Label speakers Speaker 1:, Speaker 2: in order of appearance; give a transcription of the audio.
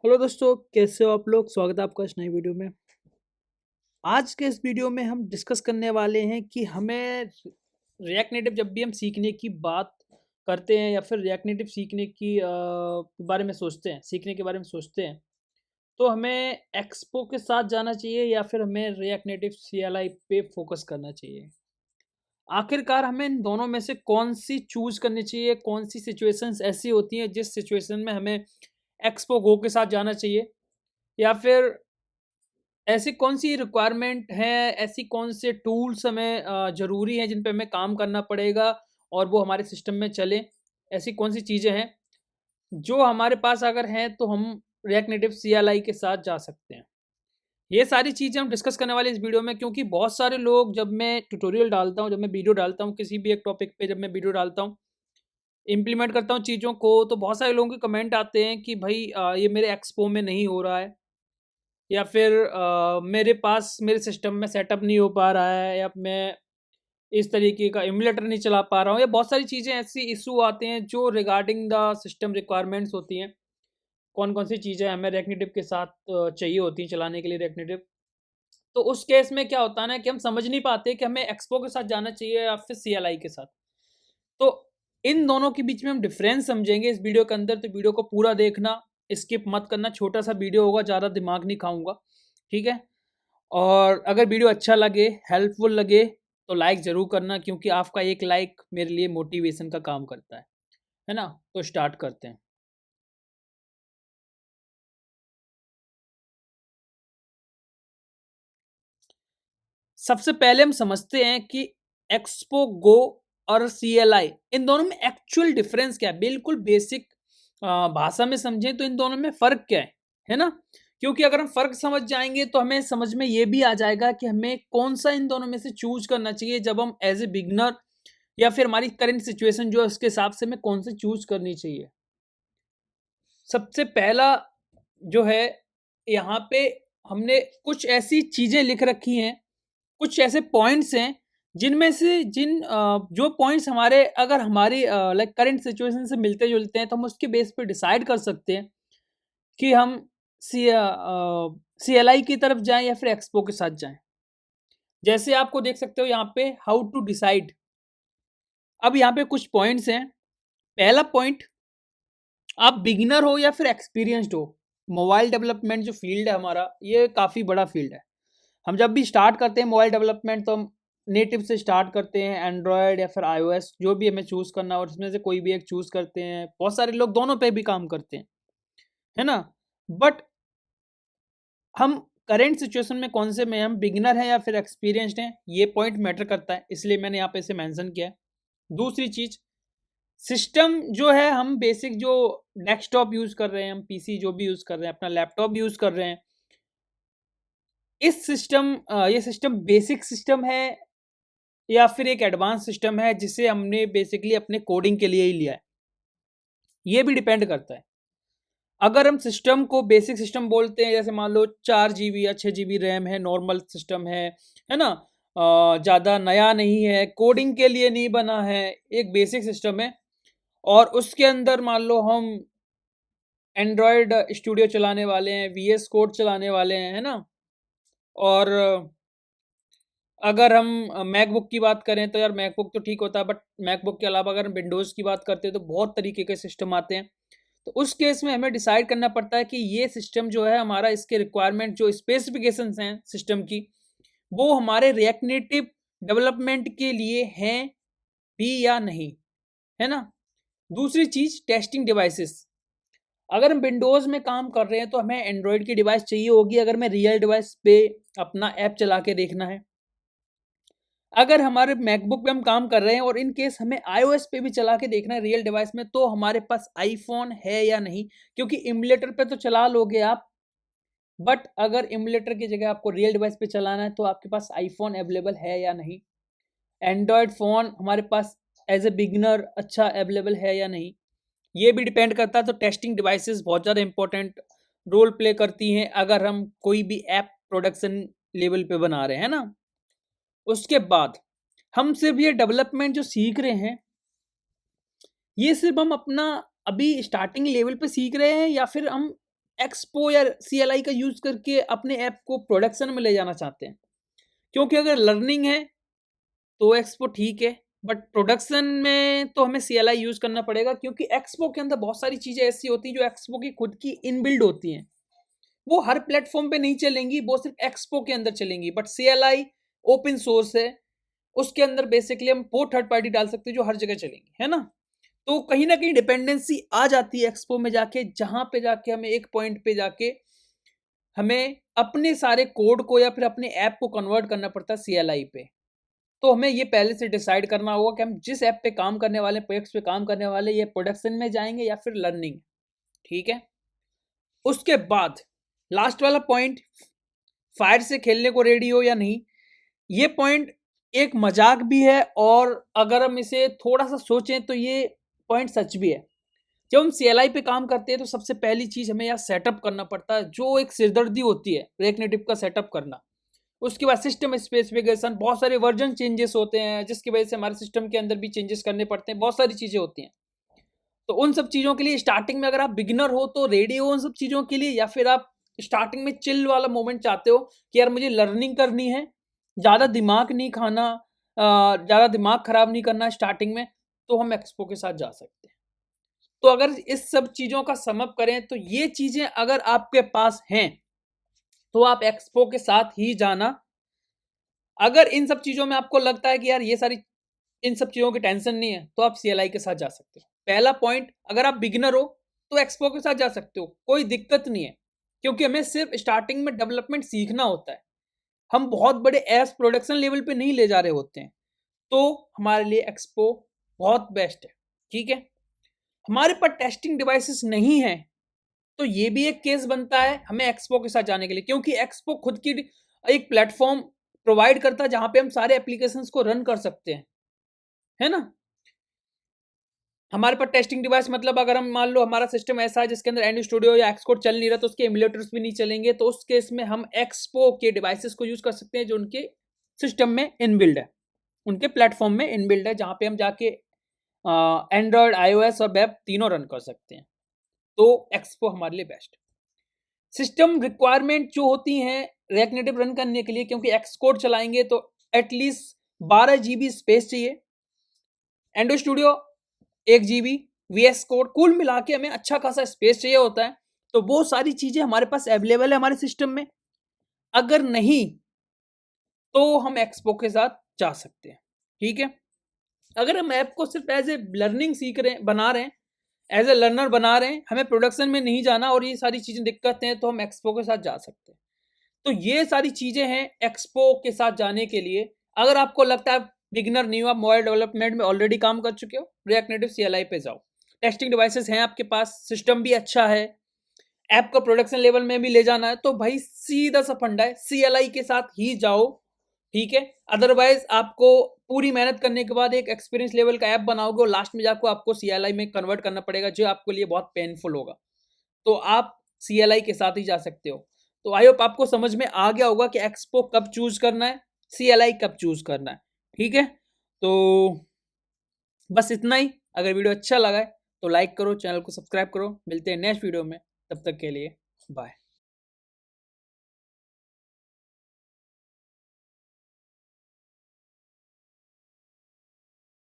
Speaker 1: Hello दोस्तों, कैसे हो आप लोग। स्वागत है आपका इस नई वीडियो में। आज के इस वीडियो में हम डिस्कस करने वाले हैं कि हमें रिएक्ट नेटिव जब भी हम सीखने की बात करते हैं या फिर रिएक्ट नेटिव सीखने की बारे में सोचते हैं, सीखने के बारे में सोचते हैं, तो हमें एक्सपो के साथ जाना चाहिए या फिर हमें रिएक्ट नेटिव CLI पे फोकस करना चाहिए। आखिरकार हमें इन दोनों में से कौन सी चूज करनी चाहिए, कौन सी सिचुएशंस ऐसी होती हैं जिस सिचुएशन में हमें एक्सपो गो के साथ जाना चाहिए, या फिर ऐसी कौन-सी रिक्वायरमेंट है, ऐसी कौन से टूल्स हमें ज़रूरी हैं जिन पे हमें काम करना पड़ेगा और वो हमारे सिस्टम में चलें? ऐसी कौन-सी चीज़ें हैं, जो हमारे पास अगर हैं तो हम रिएक्ट नेटिव CLI के साथ जा सकते हैं? ये सारी चीज़ें हम डिस्कस करने वाले हैं इस वीडियो में, क्योंकि बहुत सारे लोग जब मैं ट्यूटोरियल डालता हूँ, जब मैं वीडियो डालता हूँ, किसी भी एक टॉपिक पे जब मैं वीडियो डालता हूँ, इम्प्लीमेंट करता हूँ चीज़ों को, तो बहुत सारे लोगों के कमेंट आते हैं कि भई ये मेरे एक्सपो में नहीं हो रहा है। या फिर मेरे पास मेरे सिस्टम में सेटअप नहीं हो पा रहा है, या मैं इस तरीके का एमुलेटर नहीं चला पा रहा हूँ, या बहुत सारी चीज़ें ऐसी इश्यू आते हैं जो रिगार्डिंग द सिस्टम रिक्वायरमेंट्स होती हैं। कौन-कौन सी चीज़ें हमें रिएक्ट नेटिव के साथ चाहिए होती हैं चलाने के लिए रिएक्ट नेटिव। तो उस केस में क्या होता है ना कि हम समझ नहीं पाते कि हमें एक्सपो के साथ जाना चाहिए या फिर CLI के साथ। तो इन दोनों के बीच में हम डिफरेंस समझेंगे इस वीडियो के अंदर, तो वीडियो को पूरा देखना, स्किप मत करना। छोटा-सा वीडियो होगा, ज़्यादा दिमाग नहीं खाऊँगा, ठीक है? और अगर वीडियो अच्छा लगे, हेल्पफुल लगे, तो लाइक ज़रूर करना, क्योंकि आपका एक लाइक मेरे लिए मोटिवेशन का काम करता है ना? तो स्टार्ट करते हैं। सबसे पहले हम समझते हैं कि एक्सपो गो और CLI, इन दोनों में एक्चुअल डिफरेंस क्या है? बिल्कुल बेसिक भाषा में समझें तो इन दोनों में फ़र्क क्या है ना? क्योंकि अगर हम फ़र्क समझ जाएँगे तो हमें समझ में ये भी आ जाएगा कि हमें कौन-सा इन दोनों में से चूज़ करना चाहिए, जब हम एज़ ए बिगिनर या फिर हमारी करंट सिचुएशन जो है उसके हिसाब से हमें कौन सी चूज़ करनी चाहिए। सबसे पहला जो है, यहाँ पे हमने कुछ ऐसी चीज़ें लिख रखी हैं, कुछ ऐसे पॉइंट्स हैं जिनमें से जो पॉइंट्स हमारे अगर हमारी लाइक करंट सिचुएशन से मिलते-जुलते हैं, तो हम उसके बेस पे डिसाइड कर सकते हैं कि हम CLI की तरफ जाएँ या फिर एक्सपो के साथ जाएँ। जैसे आपको देख सकते हो यहाँ पे हाउ टू डिसाइड। अब यहाँ पे कुछ पॉइंट्स हैं। पहला पॉइंट, आप बिगिनर हो या फिर एक्सपीरियंस्ड हो, मोबाइल डेवलपमेंट जो फील्ड है हमारा, ये काफ़ी बड़ा फील्ड है। हम जब भी स्टार्ट करते हैं मोबाइल डेवलपमेंट, तो हम नेटिव से स्टार्ट करते हैं, एंड्रॉयड या फिर iOS जो भी हमें चूज़ करना, और उसमें से कोई भी एक चूज़ करते हैं। बहुत सारे लोग दोनों पे भी काम करते हैं, है ना? बट हम करंट सिचुएशन में कौन से में हम बिगिनर हैं या फिर एक्सपीरियंस्ड हैं, ये पॉइंट मैटर करता है, इसलिए मैंने यहाँ पे इसे मेंशन किया है। दूसरी चीज़, सिस्टम जो है, हम बेसिक जो डेस्कटॉप यूज़ कर रहे हैं, हम पीसी जो भी यूज़ कर रहे हैं, अपना लैपटॉप यूज़ कर रहे हैं, ये सिस्टम बेसिक सिस्टम है या फिर एक एडवांस सिस्टम है जिसे हमने बेसिकली अपने कोडिंग के लिए ही लिया है, ये भी डिपेंड करता है। अगर हम सिस्टम को बेसिक सिस्टम बोलते हैं, जैसे मान लो 4 जीबी या 6 जीबी रैम है, नॉर्मल सिस्टम है ना? ज़्यादा नया नहीं है, कोडिंग के लिए नहीं बना है, एक बेसिक सिस्टम है, और उसके अंदर मान लो हम एंड्रॉयड स्टूडियो चलाने वाले हैं, VS कोड चलाने वाले हैं, है ना? और अगर हम मैकबुक की बात करें तो यार मैकबुक तो ठीक होता है, बट मैकबुक के अलावा अगर हम विंडोज़ की बात करते हैं तो बहुत तरीके के सिस्टम आते हैं। तो उस केस में हमें डिसाइड करना पड़ता है कि ये सिस्टम जो है हमारा, इसके रिक्वायरमेंट जो स्पेसिफिकेशंस हैं सिस्टम की, वो हमारे रिएक्ट नेटिव डेवलपमेंट के लिए हैं भी या नहीं, है ना? दूसरी चीज़, टेस्टिंग डिवाइसेस। अगर हम विंडोज़ में काम कर रहे हैं तो हमें एंड्रॉयड की डिवाइस चाहिए होगी, अगर मैं रियल डिवाइस पे अपना ऐप चला के देखना है। अगर हमारे मैकबुक पे हम काम कर रहे हैं और इन केस हमें iOS पे भी चला के देखना है रियल डिवाइस में, तो हमारे पास आईफ़ोन है या नहीं? क्योंकि एमुलेटर पे तो चला लोगे आप, बट अगर एमुलेटर की जगह आपको रियल डिवाइस पे चलाना है, तो आपके पास आईफ़ोन अवेलेबल है या नहीं? एंड्रॉयड फ़ोन हमारे पास एज़ अ बिगिनर अच्छा अवेलेबल है या नहीं? ये भी डिपेंड करता है। तो टेस्टिंग डिवाइसेस बहुत ज़्यादा इंपॉर्टेंट रोल प्ले करती हैं, अगर हम कोई भी ऐप प्रोडक्शन लेवल पे बना रहे हैं ना। उसके बाद हम सिर्फ ये डेवलपमेंट जो सीख रहे हैं, ये सिर्फ हम अपना अभी स्टार्टिंग लेवल पे सीख रहे हैं, या फिर हम एक्सपो या CLI का यूज करके अपने ऐप को प्रोडक्शन में ले जाना चाहते हैं, क्योंकि अगर लर्निंग है तो एक्सपो ठीक है, बट प्रोडक्शन में तो हमें CLI यूज करना पड़ेगा, क्योंकि एक्सपो के अंदर बहुत सारी चीजें ऐसी होती हैं जो एक्सपो की खुद की इनबिल्ड होती हैं। वो हर प्लेटफॉर्म पे नहीं चलेंगी, वो सिर्फ एक्सपो के अंदर चलेंगी। बट CLI ओपन सोर्स है, उसके अंदर बेसिकली हम वो थर्ड पार्टी डाल सकते हैं जो हर जगह चलेंगी, है ना। तो कहीं ना कहीं डिपेंडेंसी आ जाती है एक्सपो में जाके, जहां पे जाके हमें एक पॉइंट पे जाके हमें अपने सारे कोड को या फिर अपने ऐप को कन्वर्ट करना पड़ता है CLI पे। तो हमें ये पहले से डिसाइड करना होगा कि हम जिस ऐप पे काम करने वाले, प्रोजेक्ट्स पे काम करने वाले, ये प्रोडक्शन में जाएंगे या फिर लर्निंग, ठीक है। उसके बाद लास्ट वाला पॉइंट, फायर से खेलने को रेडी हो या नहीं, ये पॉइंट एक मजाक भी है, और अगर हम इसे थोड़ा सा सोचें तो ये पॉइंट सच भी है। जब हम CLI पे काम करते हैं तो सबसे पहली चीज हमें यहाँ सेटअप करना पड़ता है, जो एक सिरदर्दी होती है रिएक्ट नेटिव का सेटअप करना। उसके बाद सिस्टम स्पेसिफिकेशन, बहुत सारे वर्जन चेंजेस होते हैं जिसकी वजह से हमारे सिस्टम के अंदर भी चेंजेस करने पड़ते हैं, बहुत सारी चीजें होती हैं। तो उन सब चीजों के लिए स्टार्टिंग में अगर आप बिगिनर हो तो रेडी हो उन सब चीजों के लिए, या फिर आप स्टार्टिंग में चिल वाला मोमेंट चाहते हो कि यार मुझे लर्निंग करनी है, ज्यादा दिमाग नहीं खाना, ज्यादा दिमाग खराब नहीं करना स्टार्टिंग में, तो हम एक्सपो के साथ जा सकते हैं। तो अगर इस सब चीजों का समअप करें तो ये चीजें अगर आपके पास हैं तो आप एक्सपो के साथ ही जाना। अगर इन सब चीजों में आपको लगता है कि यार ये सारी इन सब चीजों की टेंशन नहीं है, तो आप CLI के साथ जा सकते हो। पहला पॉइंट, अगर आप बिगिनर हो तो एक्सपो के साथ जा सकते हो, कोई दिक्कत नहीं है, क्योंकि हमें सिर्फ स्टार्टिंग में डेवलपमेंट सीखना होता है। हम बहुत बड़े एस प्रोडक्शन लेवल पे नहीं ले जा रहे होते हैं, तो हमारे लिए एक्सपो बहुत बेस्ट है, ठीक है। हमारे पास टेस्टिंग डिवाइसेस नहीं है तो ये भी एक केस बनता है हमें एक्सपो के साथ जाने के लिए, क्योंकि एक्सपो खुद की एक प्लेटफॉर्म प्रोवाइड करता है जहां पे हम सारे एप्लीकेशंस को रन कर सकते हैं, है ना। हमारे पास टेस्टिंग डिवाइस मतलब अगर हम मान लो हमारा सिस्टम ऐसा है जिसके अंदर एंड स्टूडियो या एक्सकोड चल नहीं रहा, तो उसके एमुलेटर्स भी नहीं चलेंगे, तो उस केस में हम एक्सपो के डिवाइसेस को यूज कर सकते हैं जो उनके सिस्टम में इनबिल्ड है, उनके प्लेटफॉर्म में इनबिल्ड है, जहां पे हम जाके एंड्रॉयड, iOS और वेब तीनों रन कर सकते हैं। तो एक्सपो हमारे लिए बेस्ट। सिस्टम रिक्वायरमेंट जो होती हैं रिएक्ट नेटिव रन करने के लिए, क्योंकि एक्सकोड चलाएंगे तो एटलीस्ट 12 GB स्पेस चाहिए, Android studio 1 GB, VS code, कुल मिला के हमें अच्छा खासा स्पेस चाहिए होता है। तो वो सारी चीजें हमारे पास अवेलेबल है हमारे सिस्टम में। अगर नहीं तो हम एक्सपो के साथ जा सकते हैं, ठीक है। अगर हम ऐप को सिर्फ एज ए लर्निंग सीख रहे हैं, बना रहे हैं, एज ए लर्नर बना रहे हैं, हमें प्रोडक्शन में नहीं जाना और ये सारी चीजें दिक्कत हैं, तो हम एक्सपो के साथ जा सकते हैं। तो ये सारी चीजें हैं एक्सपो के साथ जाने के लिए। अगर आपको लगता है बिगिनर नहीं हो, आप मोबाइल डेवलपमेंट में ऑलरेडी काम कर चुके हो, रिएक्ट नेटिव CLI पे जाओ। टेस्टिंग डिवाइसेस हैं आपके पास, सिस्टम भी अच्छा है, ऐप को प्रोडक्शन लेवल में भी ले जाना है, तो भाई सीधा सा फंडा है, CLI के साथ ही जाओ, ठीक है। अदरवाइज आपको पूरी मेहनत करने के बाद एक एक्सपीरियंस लेवल का ऐप बनाओगे और लास्ट में जाकर आपको CLI में कन्वर्ट करना पड़ेगा, जो आपके लिए बहुत पेनफुल होगा। तो आप CLI के साथ ही जा सकते हो। तो आई होप आपको समझ में आ गया होगा कि एक्सपो कब चूज करना है, CLI कब चूज करना है, ठीक है। तो बस इतना ही। अगर वीडियो अच्छा लगा है तो लाइक करो, चैनल को सब्सक्राइब करो। मिलते हैं नेक्स्ट वीडियो में, तब तक के लिए बाय।